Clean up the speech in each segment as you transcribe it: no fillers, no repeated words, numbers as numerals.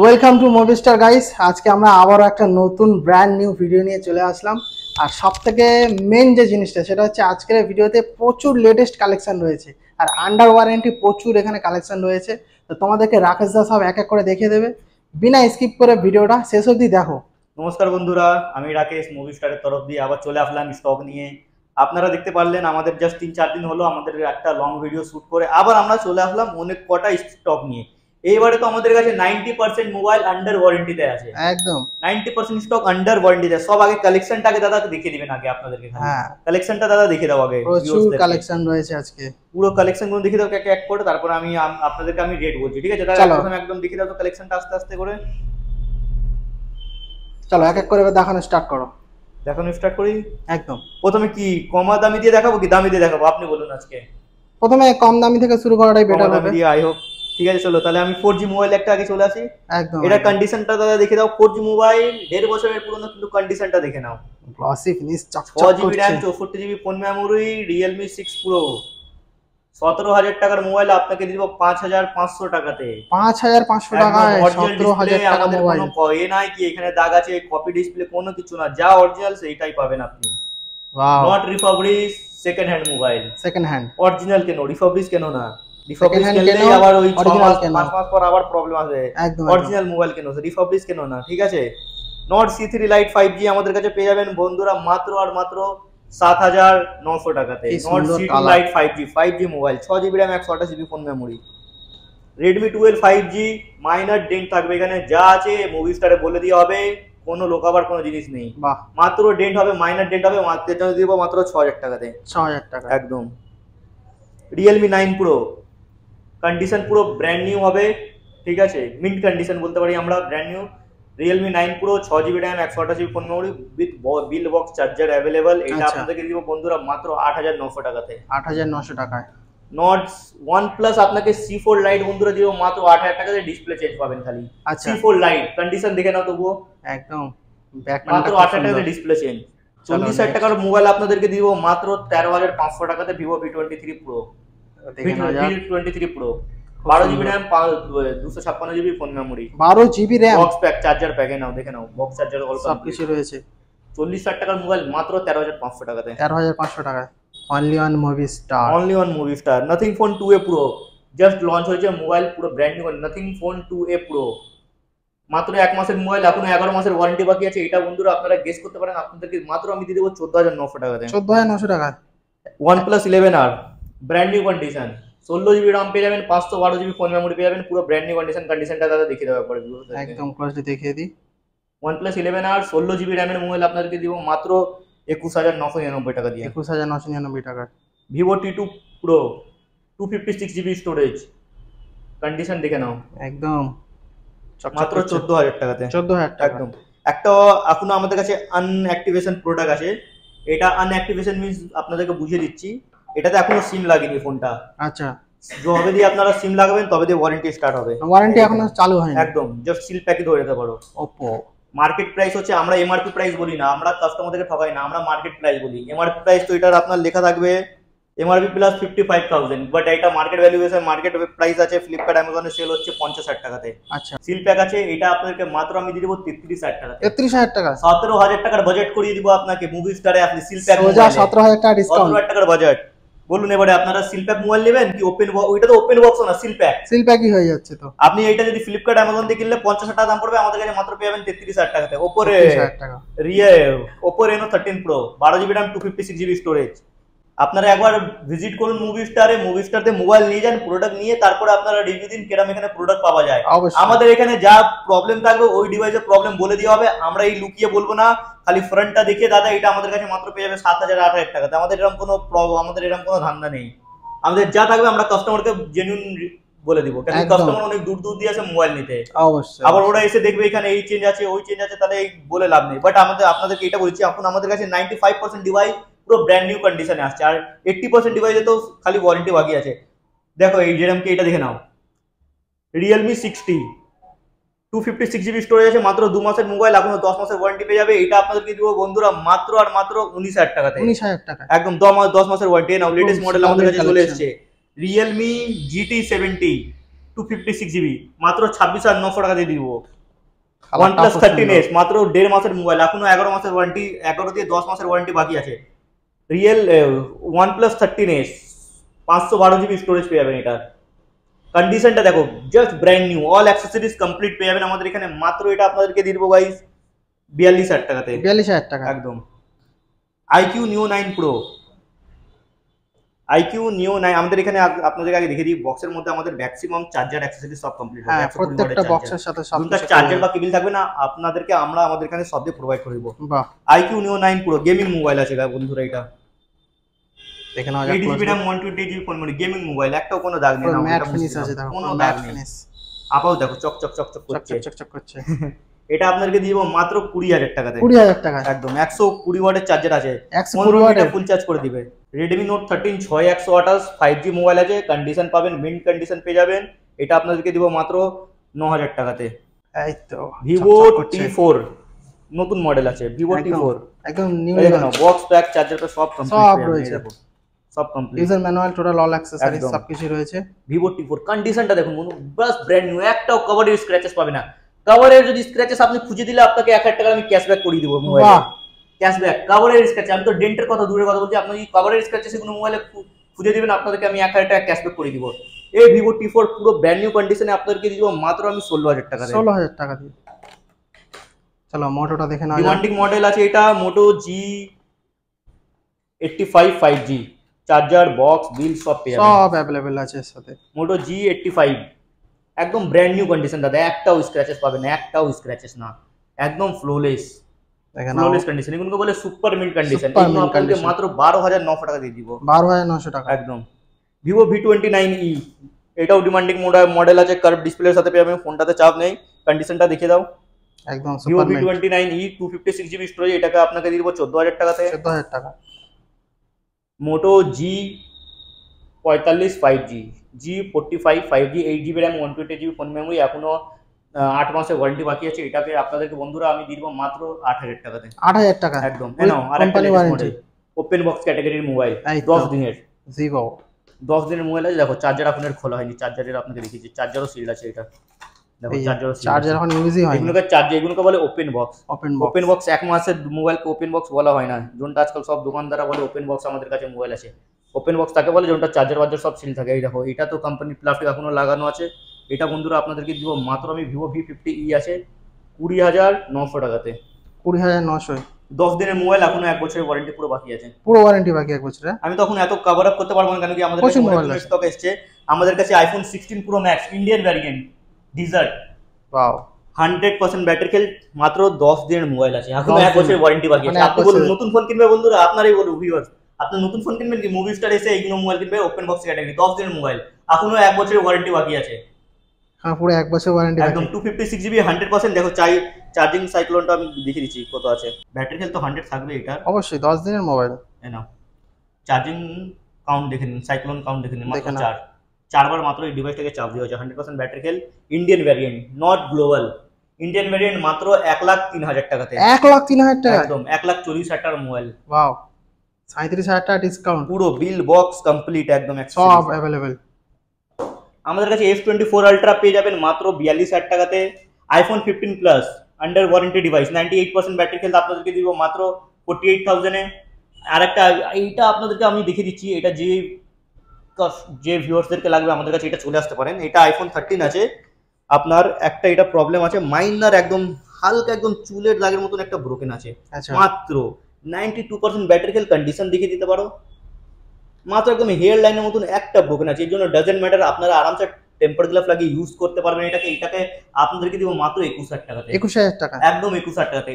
Welcome to movie star guys. আজকে আমরা আবারও একটা নতুন ব্র্যান্ড নিউ ভিডিও নিয়ে চলে আসলাম। আর সব থেকে মেন যে জিনিসটা সেটা হচ্ছে আজকের ভিডিওতে প্রচুর লেটেস্ট কালেকশন রয়েছে আর আন্ডার ওয়ারেন্টি প্রচুর এখানে কালেকশন রয়েছে। তো তোমাদেরকে রাকেশ দা সব এক এক করে দেখিয়ে দেবে, বিনা স্কিপ করে ভিডিওটা শেষ অবধি দেখো। নমস্কার বন্ধুরা, আমি রাকেশ মুভি স্টারের তরফ দিয়ে আবার চলে আসলাম স্টক নিয়ে। আপনারা দেখতে পারলেন আমাদের জাস্ট 3-4 দিন হলো আমাদের একটা লং ভিডিও শুট করে আবার আমরা চলে আসলাম অনেক কটা স্টক নিয়ে। এইবারে তো আমাদের কাছে 90% মোবাইল আন্ডার ওয়ারেন্টিতে আছে। একদম 90% স্টক আন্ডার ওয়ারেন্টিতে। সব আগে কালেকশনটাকে দাদা দেখিয়ে দিবেন আগে আপনাদেরকে। হ্যাঁ, কালেকশনটা দাদা দেখিয়ে দাও আগে। প্রচুর কালেকশন রয়েছে আজকে। পুরো কালেকশনগুলো দেখিয়ে দাও এক এক করে, তারপর আমি আপনাদেরকে আমি রেট বলছি, ঠিক আছে? তাহলে প্রথমে একদম দেখিয়ে দাও তো কালেকশনটা আস্তে আস্তে করে। চলো এক এক করে দেখানো স্টার্ট করো। দেখানো স্টার্ট করি। একদম প্রথমে কি কমা দামি দিয়ে দেখাবো কি দামি দিয়ে দেখাবো, আপনি বলুন। আজকে প্রথমে কম দামি থেকে শুরু করাটাই বেটার হবে। আই হোপ ঠিক আছে। চলো তাহলে আমি 4G মোবাইল একটা আগে চলে আসি। একদম এটা কন্ডিশনটা দাদা দেখে দাও। 4G মোবাইল 1.5 বছরের পুরনো, কিন্তু কন্ডিশনটা দেখে নাও। গ্লসি ফিনিশ, চকচক 6GB করছে। RAM 64GB phone memory, Realme 6 Pro। 17,000 টাকার মোবাইল আপনাকে দিব 5,500 টাকাতে। 5,500 টাকায় 17,000 টাকা মোবাইল। কোনো এ নাই কি এখানে দাগ আছে, কপি ডিসপ্লে কোনো কিছু না, যা অরিজিনাল সেইটাই পাবেন আপনি। Wow, not refurbish, second hand mobile. Second hand. Original কেন, রিফাবরিশ কেন না? রিফাবরিশ কেনলেই আবার ওই 6 মাস 5 মাস পর আবার প্রবলেম আসবে। অরিজিনাল মোবাইল কেন, রিফাবরিশ কেন না, ঠিক আছে? নট C3 Lite 5G আমাদের কাছে পেয়ে যাবেন বন্ধুরা মাত্র আর মাত্র 7,900 টাকাতে। নট C2 Lite 5G mobile, 6GB RAM 128GB phone memory. Redmi 12 5G, minor dent থাকবে এখানে, যা আছে মুভি স্টারে বলে দেওয়া হবে, কোনো লোকাবার কোনো জিনিস নেই। মাত্র ডেন্ট হবে, মাইনর ডেন্ট হবে, মাত্র দিব মাত্র 6,000 টাকাতে। 6,000 টাকা একদম। Realme 9 Pro কন্ডিশন পুরো ব্র্যান্ড নিউ হবে, ঠিক আছে? মিন্ট কন্ডিশন বলতে পারি আমরা, brand new. Realme 9 Pro 6GB RAM 128GB phone memory with bill box charger available. এটা আপনাদেরকে দিব বন্ধুরা মাত্র 8,900 টাকাতে। 8,900 টাকায়। নট OnePlus আপনাকে C4 Lite বন্ধুরা দিব মাত্র 8,000 টাকাতে, ডিসপ্লে চেঞ্জ পাবেন খালি। C4 Lite কন্ডিশন দেখে নাও তবুও একদম মাত্র 8,000 টাকাতে ডিসপ্লে চেঞ্জ। 40,000 টাকার মোবাইল আপনাদেরকে দিব মাত্র 13,500 টাকাতে, Vivo V23 Pro। V23 Pro 12GB RAM 256GB phone memory, 12GB RAM, box pack, charger প্যাকে নাও, দেখে নাও বক্স চার্জার অল সব কিছু রয়েছে। 40,000 টাকার মোবাইল মাত্র 13,500 টাকাতে। 13,500 টাকায় only on movie star. Only on movie star. Nothing phone 2A Pro just launch হয়েছে মোবাইল, পুরো brand new. Nothing phone 2A Pro মাত্র 1 মাসের মোবাইল, এখনো 11 মাসের ওয়ারেন্টি বাকি আছে। এটা বন্ধুরা আপনারা গেস করতে পারেন, আপনাদেরকে মাত্র আমি দিয়ে দেবো 14,900 টাকাতে। 14,900 টাকা। OnePlus 11R brand new condition, 16GB RAM পেয়ে যাবেন, 512GB ফোন মেমোরি পেয়ে যাবেন, পুরো ব্র্যান্ড নিউ কন্ডিশন। কন্ডিশনটা দাদা দেখিয়ে দেওয়া পরে একদম ক্লোজলি দেখিয়ে দিই। OnePlus 11R 16GB RAM এর মোবাইল আপনাদেরকে দিব মাত্র 21,999 টাকা দিয়ে। 21,999 টাকা। Vivo T2 Pro 256GB storage, condition দেখে নাও একদম মাত্র 14,000 টাকাতে। 14,000 টাকা একদম। একটা এখনো আমাদের কাছে আনঅ্যাক্টিভেশন প্রোডাক্ট আছে। এটা আনঅ্যাক্টিভেশন মিন্স আপনাদেরকে বুঝিয়ে দিচ্ছি, এটাতে এখনো সিম লাগেনি ফোনটা। আচ্ছা, যবে দিয়ে আপনারা সিম লাগাবেন তবে দিয়ে ওয়ারেন্টি স্টার্ট হবে। ওয়ারেন্টি এখনো চালু হয়নি। একদম জাস্ট সিল প্যাকে ধরে যেতে পারো। Oppo মার্কেট প্রাইস হচ্ছে, আমরা এমআরপি প্রাইস বলি না, আমরা কাস্টমারদেরকে ঠকাই না, আমরা মার্কেট প্রাইস বলি। এমআরপি প্রাইস তো এটার আপনার লেখা থাকবে এমআরপি প্লাস 55,000, বাট এটা মার্কেট ভ্যালুয়েশন, মার্কেট প্রাইস আছে ফ্লিপকার্ট অ্যামাজনে সেল হচ্ছে 50,000 টাকাতে। আচ্ছা, সিল প্যাক আছে, এটা আপনাদেরকে মাত্র আমি দিয়ে দেবো 33,000 টাকা। 33,000 টাকা। 17,000 টাকার বাজেট করিয়ে দিব আপনাকে মুভি স্টারে। আপনি সিল প্যাক সোজা 17,000 টাকা ডিসকাউন্ট। 17,000 টাকার বাজেট। বলুন এবারে আপনারা সিল প্যাক মোবাইল নেবেন কি ওপেন? ওইটা তো ওপেন বক্স না, সিল প্যাক। সিল প্যাকই হয়ে যাচ্ছে তো। আপনি এইটা যদি ফ্লিপকার্ট অ্যামাজন থেকে কিনলে 50,000 টাকা দাম পড়বে, আমাদের কাছে মাত্র পেয়ে যাবেন 33,000 টাকাতে। Oppo Reno 13 Pro 12GB RAM 256GB storage. আপনারা একবার ভিজিট করুন মুভি স্টারে, মুভি স্টারতে মোবাইল নিয়ে যান, প্রোডাক্ট নিয়ে তারপরে আপনারা রিভিউ দিন কিরকম এখানে প্রোডাক্ট পাওয়া যায়। আমাদের এখানে যা প্রবলেম থাকবে ওই ডিভাইসের প্রবলেম বলে দেওয়া হবে, আমরা এই লুকিয়ে বলবো না। খালি ফ্রন্টটা দেখে দাদা এটা আমাদের কাছে মাত্র পেয়ে যাবে 7,000 8,000 টাকাতে। আমাদের এরকম কোনো ধান্দা নেই। আমাদের যা থাকবে আমরা কাস্টমারকে জেনুইন বলে দিব, কারণ কাস্টমার অনেক দূর দূর দিয়ে আসে মোবাইল নিতে। অবশ্যই। আবার ওরা এসে দেখবে এখানে এই চেঞ্জ আছে ওই চেঞ্জ আছে, তাহলে বলে লাভ নেই। বাট আপনাদেরকে এটা বলছি, এখন আমাদের কাছে 95% ডিভাইস পুরো ব্র্যান্ড নিউ কন্ডিশনে আসছে, আর 80% ডিভাইসে তো খালি ওয়ারেন্টি বাকি আছে। দেখো এই যেরকম এটা দেখে নাও, Realme 60 256GB স্টোরেজ আছে, মাত্র 2 মাসের মোবাইল, এখনো 10 মাসের ওয়ারেন্টি পেয়ে যাবে। এটা আপনাদেরকে দিব বন্ধুরা মাত্র আর মাত্র 19,000 টাকাতে। 19,000 টাকা একদম 10 মাসের ওয়ারেন্টি নাও। লেটেস্ট মডেল আমাদের কাছে চলে এসেছে Realme GT 70 256GB মাত্র 26,900 টাকা দিয়ে দিব। OnePlus 13s মাত্র 1.5 মাসের মোবাইল, এখনো 11 মাসের ওয়ারেন্টি, 11 দিয়ে 10 মাসের ওয়ারেন্টি বাকি আছে। Real OnePlus 13s 512GB storage পেয়ে যাবেন। এটার কন্ডিশনটা দেখো, just brand new, all accessories complete পেয়ে যাবেন আমাদের এখানে। মাত্র এটা আপনাদেরকে দিয়ে দেবো গাইস 42,000 টাকাতে। 42,000 টাকা একদম। iQOO Neo 9 Pro, iQOO Neo 9 আমাদের এখানে আপনাদের আগে দেখে দিই, বক্সের মধ্যে আমাদের ম্যাক্সিমাম চার্জার অ্যাক্সেসরিজ সব কমপ্লিট হবে। হ্যাঁ, প্রত্যেকটা বক্সের সাথে সব কিছু চার্জার বা কেবল থাকবে না, আপনাদেরকে আমরা আমাদের এখানে সব দিয়ে প্রোভাইড করে দেব। বাহ, iQOO Neo 9 Pro gaming mobile আছে বন্ধুরা। এটা দেখে নাও, 8GB RAM 128GB ফোন, মানে গেমিং মোবাইল, একটাও কোনো দাগ নেই না, ম্যাট ফিনিশ আছে, দেখো কোনো ম্যাট দাগ নেই। ফিনিশ, আপাও দেখো চক চক চক চক করছে, চক চক করছে। এটা আপনাদেরকে দিব মাত্র 20,000 টাকাতে। 20,000 টাকা একদম। 120 ওয়াটের চার্জার আছে, 120 ওয়াটের ফুল চার্জ করে দিবে। Redmi Note 13 6128 5G মোবাইল আছে, কন্ডিশন পাবেন, মিন্ট কন্ডিশন পেয়ে যাবেন। এটা আপনাদেরকে দিব মাত্র 9,000 টাকাতে। এই তো Vivo T4 নতুন মডেল আছে, Vivo T4 একদম নিউ, দেখো বক্স প্যাক চার্জার তো সব কমপ্লিট সব রয়েছে, দেখো সব complete, user manual, total all accessories সবকিছু রয়েছে। Vivo T4 কন্ডিশনটা দেখুন, বাস ব্র্যান্ড নিউ, একটাও কভারের স্ক্র্যাচেস পাবে না। কভারের যদি স্ক্র্যাচেস আপনি খুঁজে দিলে আপনাকে 1,000 টাকা আমি ক্যাশব্যাক করে দিব মোবাইলে। বাহ, ক্যাশব্যাক, কভারের স্ক্র্যাচ, আমি তো ডেন্টের কথা দূরের কথা বলছি, আপনি যদি কভারের স্ক্র্যাচেস কোনো মোবাইলে খুঁজে দিবেন আপনাদেরকে আমি 1,000 টাকা ক্যাশব্যাক করে দিব। এই Vivo T4 পুরো ব্র্যান্ড নিউ কন্ডিশনে আপনাদেরকে দিব মাত্র আমি 16,000 টাকা। 16,000 টাকা দিয়ে। চলো মোটোটা দেখে নাও, ডিমান্ডিং মডেল আছে এটা, মোটো G85 5G, চার্জার বক্স বিল সব পেয়ে যাবেন, সব अवेलेबल আছে এর সাথে। মোটো G85 একদম ব্র্যান্ড নিউ কন্ডিশন দাদা, একটাও স্ক্র্যাচেস পাবেন না, একটাও স্ক্র্যাচেস না, একদম ফ্লোলেস, দেখেন নাও, ফ্লোলেস কন্ডিশন, এগুলোকে বলে সুপার মিন্ট কন্ডিশন। Super এগুলো mint আপনাদের condition। মাত্র 12,900 টাকা দিয়ে দিব। 12,900 টাকা একদম। Vivo V29e এটাও ডিমান্ডিং মডেল আছে, কার্ভ ডিসপ্লের সাথে পেয়ে যাবেন, ফোনটাতে চাপ নেই, কন্ডিশনটা দেখে দাও। একদম Vivo super mint, V29e 256GB storage, এটাকে আপনাকে দিয়ে দিব 14,000 টাকাতে। 14,000 টাকা। মোটো G45 5G, G45 5G 8GB RAM 128GB phone memory, এখনো 8 মাসের ওয়ারেন্টি বাকি আছে। এটাকে আপনাদেরকে বন্ধুরা আমি দিয়ে দিব মাত্র 8,000 টাকাতে। 8,000 টাকা একদম। নাও আরেকটা মডেল, ওপেন বক্স ক্যাটাগরির মোবাইল, 10 দিনের, Vivo 10 দিনের মোবাইল আছে। দেখো চার্জার আপনার খোলা হয়নি, চার্জারের আপনাকে দেখিয়েছি, চার্জারও সিল আছে। এটা দেখো চার্জার এখন ইউজই হয়, এগুলোকে চার্জার, এগুলোকে বলে open box. Open box, open box 1 মাসের মোবাইলকে ওপেন বক্স বলা হয় না, যেটা আজকাল সব দোকানদাররা বলে ওপেন বক্স আমাদের কাছে মোবাইল আছে। ওপেন বক্স তাকে বলে যেটা চার্জার বাজার সব সিল থাকে। এই দেখো এটা তো কোম্পানির প্লাস্টিক এখনো লাগানো আছে। এটা বন্ধুরা আপনাদেরকে দিব মাত্র আমি Vivo V50e আছে 20,900 টাকাতে। 20,900, 10 দিনের মোবাইল, এখনো 1 বছরের ওয়ারেন্টি পুরো বাকি আছে, পুরো ওয়ারেন্টি বাকি 1 বছরের। আমি তখন এত কভার আপ করতে পারবো না, কারণ কি আমাদের কাছে মোবাইল স্টক এসেছে। আমাদের কাছে iPhone 16 Pro Max Indian variant desert, wow, 100% battery health, মাত্র 10 দিনের মোবাইল আছে, এখনো 1 বছরের ওয়ারেন্টি বাকি আছে। আপনি বলুন নতুন ফোন কিনবে বন্ধুরা, আপনারই বলুন ভিউয়ার্স, আপনি নতুন ফোন কিনবেন কি মুভি স্টার এসে এইগুলো মোবাইল কিনবে, ওপেন বক্স ক্যাটাগরি 10 দিনের মোবাইল, এখনো 1 বছরের ওয়ারেন্টি বাকি আছে। হ্যাঁ, পুরো 1 বছর ওয়ারেন্টি বাকি, একদম 256GB 100%। দেখো চার্জিং সাইক্লোনটা আমি দেখিয়ে দিচ্ছি কত আছে। ব্যাটারি হেলথ তো 100 থাকবে এটা অবশ্যই, 10 দিনের মোবাইল। নাও চার্জিং কাউন্ট দেখে নিন, সাইক্লোন কাউন্ট দেখে নিন, মাত্র 4বার মাত্র এই ডিভাইসটাকে চার্জ দেওয়া হয়েছে। 100% battery health, Indian variant, not global, Indian variant, মাত্র 1,03,000 টাকাতে। 1,03,000 টাকা, একদম 1,40,000 টাকার মোবাইল। ওয়াও, 37,000 টাকা ডিসকাউন্ট, পুরো বিল বক্স কমপ্লিট একদম, সব अवेलेबल। আমাদের কাছে S24 আলট্রা পেয়ে যাবেন মাত্র 42,000 টাকাতে। iPhone 15 plus under warranty device, 98% battery health আপনাদেরকে দিব মাত্র 48,000 এ। আরেকটা এইটা আপনাদেরকে আমি দেখিয়ে দিচ্ছি, এটা যে ভিউয়ার্সদেরকে লাগবে আমাদের কাছে এটা চলে আসতে পারেন। এটা iPhone 13 আছে আপনার, একটা এটা প্রবলেম আছে, মাইনার একদম হালকা একদম চুলের দাগের মতন একটা ব্রোকেন আছে, মাত্র 92% ব্যাটারি হেলথ, কন্ডিশন দেখিয়ে দিতে পারো, মাত্র একদম হেয়ার লাইনের মতন একটা ব্রোকেন আছে। এর জন্য ডাজেন্ট ম্যাটার, আপনারা আরামসে টেম্পার গ্লাস লাগিয়ে ইউজ করতে পারবেন। এটাকে আপনাদেরকে দিব মাত্র 21,000 টাকাতে। 21,000 টাকা, একদম 21,000 টাকাতে।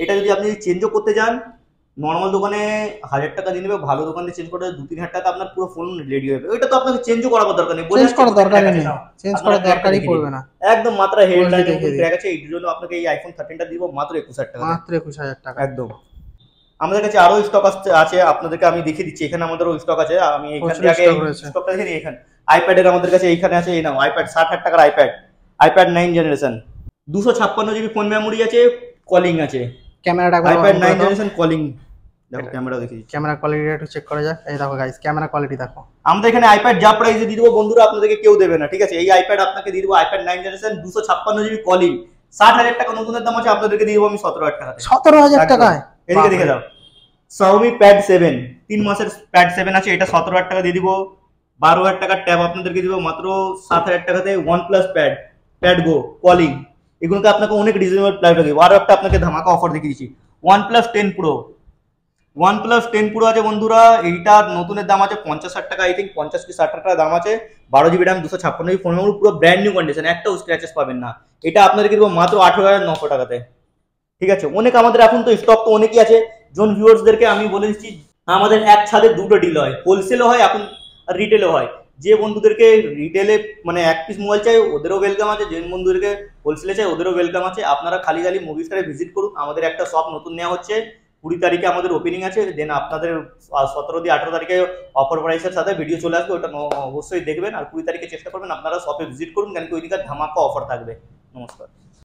এটা যদি আপনি চেঞ্জও করতে যান, নর্মাল দোকানে 1,000 টাকা দিয়ে নেবে, ভালো দোকানে চেঞ্জ করতে 2-3,000 টাকা আপনার পুরো ফোন রেডি হবে। ওইটা তো আপনাকে চেঞ্জও করার দরকার নেই, চেঞ্জ করার দরকারই নেই, চেঞ্জ করার দরকারই পড়বে না, একদম মাত্র হেয়ার লাইনের মতন ক্র্যাক আছে। এর জন্য আপনাকে এই iPhone 13টা দিব মাত্র 21,000 টাকা, মাত্র 21,000 টাকা। একদম। আমাদের কাছে আরো স্টক আছে, আপনাদেরকে আমি দেখিয়ে দিচ্ছি। এখানে আমাদেরও স্টক আছে, আমি এখান থেকে স্টকটা দেখে নিই। এখানে আইপ্যাডের আমাদের কাছে এইখানে আছে, এই নাও আইপ্যাড, 60,000 টাকার iPad 9 generation, 256GB phone memory আছে, কলিং আছে, ক্যামেরাটা আইপ্যাড 9 জেনারেশন কলিং দেখো ক্যামেরা দেখি, ক্যামেরা কোয়ালিটিটা একটু চেক করা যাক। এই দেখো গাইস, ক্যামেরা কোয়ালিটি দেখো। আমরা এখানে আইপ্যাড যা প্রাইসে দিয়ে দেবো বন্ধুরা, আপনাদেরকে কেউ দেবে না, ঠিক আছে? এই আইপ্যাড আপনাকে দিয়ে দেবো আইপ্যাড 9 জেনারেশন 256 জিবি কলিং, 60,000 টাকা নতুনের দাম আছে, আপনাদেরকে দিয়ে দেবো আমি 17,000 টাকাতে। 17,000 টাকায়? এদিকে দেখে দাও, Xiaomi Pad 7 3 মাসের Pad 7 আছে, এটা 17,000 টাকা দিয়ে দিব। 12,000 টাকার ট্যাব আপনাদেরকে দিব মাত্র 7,000 টাকাতে। OnePlus Pad Go কলিং, এগুলোকে আপনাকে অনেক রিজনেবল প্রাইসে দিব। আরো একটা আপনাকে ধামাকা অফার দেখিয়ে দিচ্ছি, OnePlus 10 Pro। OnePlus 10 Pro আছে বন্ধুরা, এইটার নতুনের দাম আছে 50,000 টাকা, আই থিঙ্ক 50 কি 60 টাকা দাম আছে। 12 জিবি র্যাম 256 জিবি ফোন, পুরো ব্র্যান্ড নিউ কন্ডিশন, একটাও স্ক্র্যাচেস পাবেন না। এটা আপনাদেরকে দিব মাত্র 18,900 টাকাতে, ঠিক আছে? অনেক আমাদের এখন তো স্টক তো অনেকই আছে। জন ভিউয়ার্সদেরকে আমি বলে দিচ্ছি, আমাদের এক ছাদে দুটো ডিল হয়, হোলসেলও হয় এখন আর রিটেলও হয়। যে বন্ধুদেরকে রিটেলে মানে এক পিস মোবাইল চাই ওদেরও ওয়েলকাম আছে, যে বন্ধুদেরকে হোলসেলে চাই ওদেরও ওয়েলকাম আছে। আপনারা খালি মুভি স্টারে ভিজিট করুন। আমাদের একটা শপ নতুন নেওয়া হচ্ছে, 20 তারিখে আমাদের ওপেনিং আছে। দেন আপনাদের 17 দিয়ে 18 তারিখে অফার প্রাইসের সাথে ভিডিও চলে আসবে, ওটা অবশ্যই দেখবেন। আর 20 তারিখে চেষ্টা করবেন আপনারা শপে ভিজিট করুন, কারণ কি ওইদিকে ধামাকা অফার থাকবে। নমস্কার।